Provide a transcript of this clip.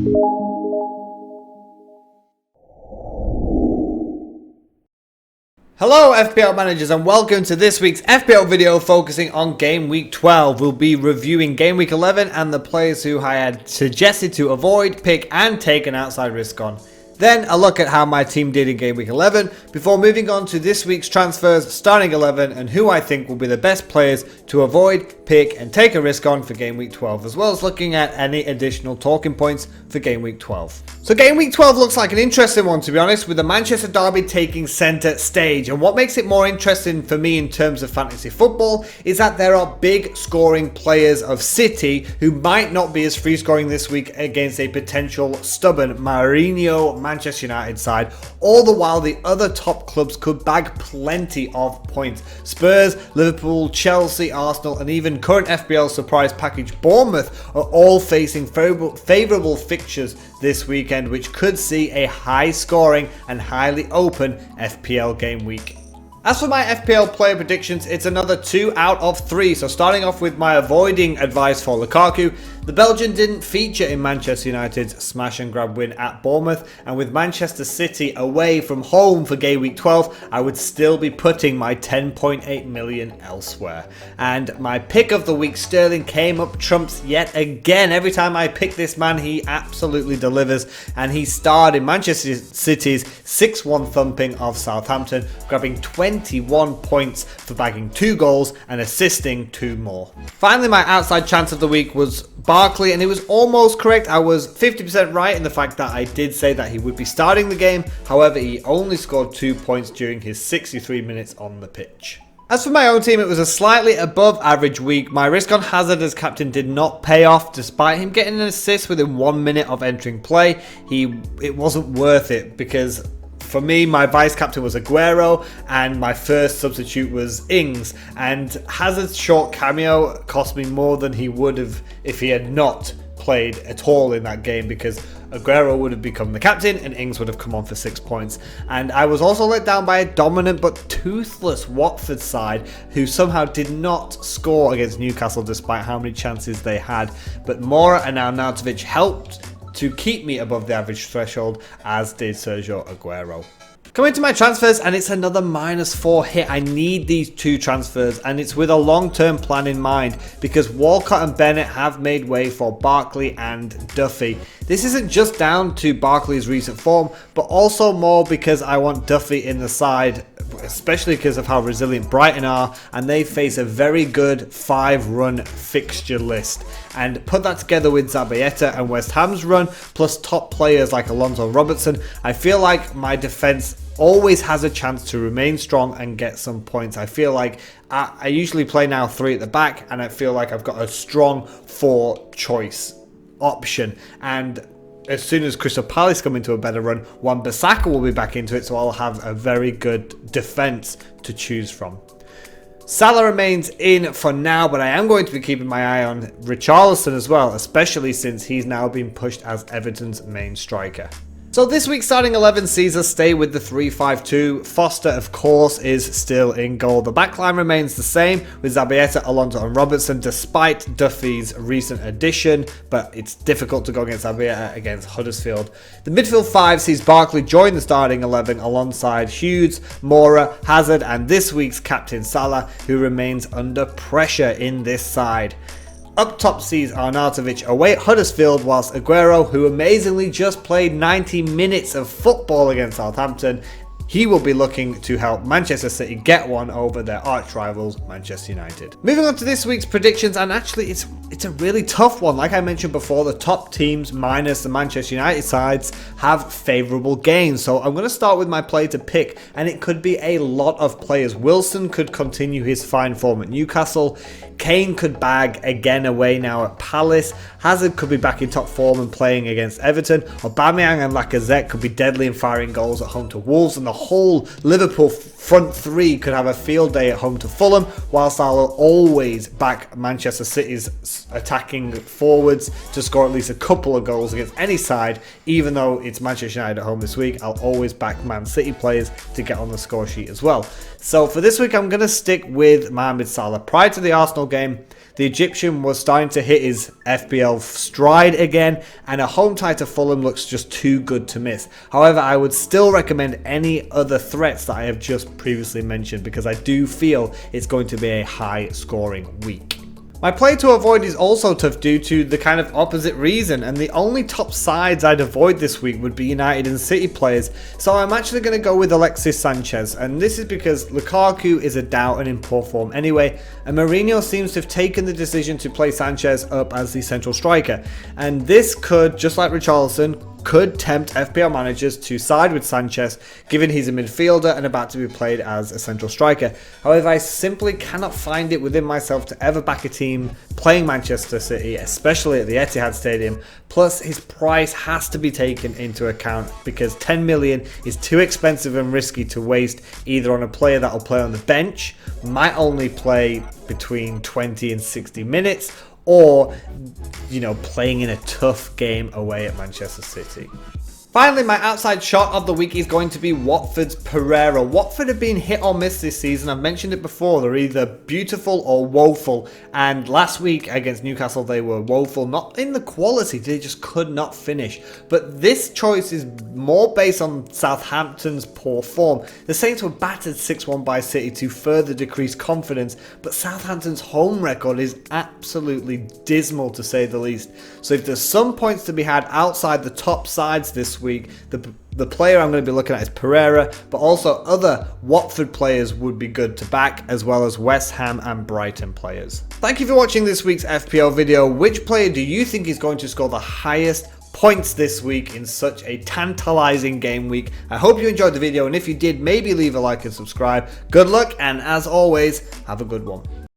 Hello FPL managers and welcome to this week's FPL video focusing on Game Week 12. We'll be reviewing Game Week 11 and the players who I had suggested to avoid, pick and take an outside risk on. Then a look at how my team did in Game Week 11 before moving on to this week's transfers, starting 11 and who I think will be the best players to avoid, pick and take a risk on for Game Week 12, as well as looking at any additional talking points for Game Week 12. So Game Week 12 looks like an interesting one, to be honest, with the Manchester derby taking centre stage. And what makes it more interesting for me in terms of fantasy football is that there are big scoring players of City who might not be as free scoring this week against a potential stubborn Mourinho Manchester United side, all the while the other top clubs could bag plenty of points. Spurs, Liverpool, Chelsea, Arsenal and even current FPL surprise package Bournemouth are all facing favourable fixtures this weekend, which could see a high scoring and highly open FPL game week. As for my FPL player predictions, it's another 2 out of 3. So starting off with my avoiding advice for Lukaku, the Belgian didn't feature in Manchester United's smash and grab win at Bournemouth, and with Manchester City away from home for Game Week 12, I would still be putting my 10.8 million elsewhere. And my pick of the week, Sterling, came up trumps yet again. Every time I pick this man, he absolutely delivers, and he starred in Manchester City's 6-1 thumping of Southampton, grabbing 21 points for bagging 2 goals and assisting 2 more. Finally, my outside chance of the week was Barkley, and it was almost correct. I was 50% right in the fact that I did say that he would be starting the game. However, he only scored 2 points during his 63 minutes on the pitch. As for my own team, it was a slightly above average week. My risk on Hazard as captain did not pay off despite him getting an assist within 1 minute of entering play. It wasn't worth it because for me, my vice captain was Aguero and my first substitute was Ings, and Hazard's short cameo cost me more than he would have if he had not played at all in that game, because Aguero would have become the captain and Ings would have come on for 6 points. And I was also let down by a dominant but toothless Watford side who somehow did not score against Newcastle despite how many chances they had. But Mora and Arnautovic helped to keep me above the average threshold, as did Sergio Aguero. Coming to my transfers, and it's another -4 hit. I need these 2 transfers, and it's with a long-term plan in mind, because Walcott and Bennett have made way for Barkley and Duffy. This isn't just down to Barkley's recent form, but also more because I want Duffy in the side, especially because of how resilient Brighton are, and they face a very good 5-run fixture list. And put that together with Zabaleta and West Ham's run, plus top players like Alonso Robertson, I feel like my defence always has a chance to remain strong and get some points. I feel like I usually play now 3 at the back, and I feel like I've got a strong 4 choice option. And as soon as Crystal Palace come into a better run, Wan-Bissaka will be back into it, so I'll have a very good defence to choose from. Salah remains in for now, but I am going to be keeping my eye on Richarlison as well, especially since he's now been pushed as Everton's main striker. So this week's starting 11 sees us stay with the 3-5-2. Foster, of course, is still in goal. The backline remains the same with Zabaleta, Alonso and Robertson, despite Duffy's recent addition, but it's difficult to go against Zabaleta against Huddersfield. The midfield 5 sees Barkley join the starting 11 alongside Hughes, Mora, Hazard and this week's captain Salah, who remains under pressure in this side. Up top sees Arnautovic away at Huddersfield, whilst Aguero, who amazingly just played 90 minutes of football against Southampton, he will be looking to help Manchester City get one over their arch rivals, Manchester United. Moving on to this week's predictions, and actually it's a really tough one. Like I mentioned before, the top teams minus the Manchester United sides have favourable gains. So I'm going to start with my play to pick, and it could be a lot of players. Wilson could continue his fine form at Newcastle. Kane could bag again away now at Palace. Hazard could be back in top form and playing against Everton. Aubameyang and Lacazette could be deadly and firing goals at home to Wolves, and the whole Liverpool front 3 could have a field day at home to Fulham, whilst I'll always back Manchester City's attacking forwards to score at least a couple of goals against any side. Even though it's Manchester United at home this week, I'll always back Man City players to get on the score sheet as well. So for this week, I'm going to stick with Mohamed Salah. Prior to the Arsenal game, The Egyptian was starting to hit his FPL stride again, and a home tie to Fulham looks just too good to miss. However, I would still recommend any other threats that I have just previously mentioned because I do feel it's going to be a high scoring week. My play to avoid is also tough due to the kind of opposite reason, and the only top sides I'd avoid this week would be United and City players, so I'm actually going to go with Alexis Sanchez, and this is because Lukaku is a doubt and in poor form anyway, and Mourinho seems to have taken the decision to play Sanchez up as the central striker, and this could, just like Richarlison, could tempt FPL managers to side with Sanchez, given he's a midfielder and about to be played as a central striker. However, I simply cannot find it within myself to ever back a team playing Manchester City, especially at the Etihad Stadium. Plus, his price has to be taken into account because 10 million is too expensive and risky to waste either on a player that will play on the bench, might only play between 20 and 60 minutes, or, you know, playing in a tough game away at Manchester City. Finally, my outside shot of the week is going to be Watford's Pereira. Watford have been hit or miss this season. I've mentioned it before. They're either beautiful or woeful. And last week against Newcastle, they were woeful. Not in the quality. They just could not finish. But this choice is more based on Southampton's poor form. The Saints were battered 6-1 by City to further decrease confidence. But Southampton's home record is absolutely dismal, to say the least. So if there's some points to be had outside the top sides this week, the player I'm going to be looking at is Pereira, but also other Watford players would be good to back, as well as West Ham and Brighton players. Thank you for watching this week's FPL video. Which player do you think is going to score the highest points this week in such a tantalizing game week? I hope you enjoyed the video, and if you did, maybe leave a like and subscribe. Good luck, and as always, have a good one.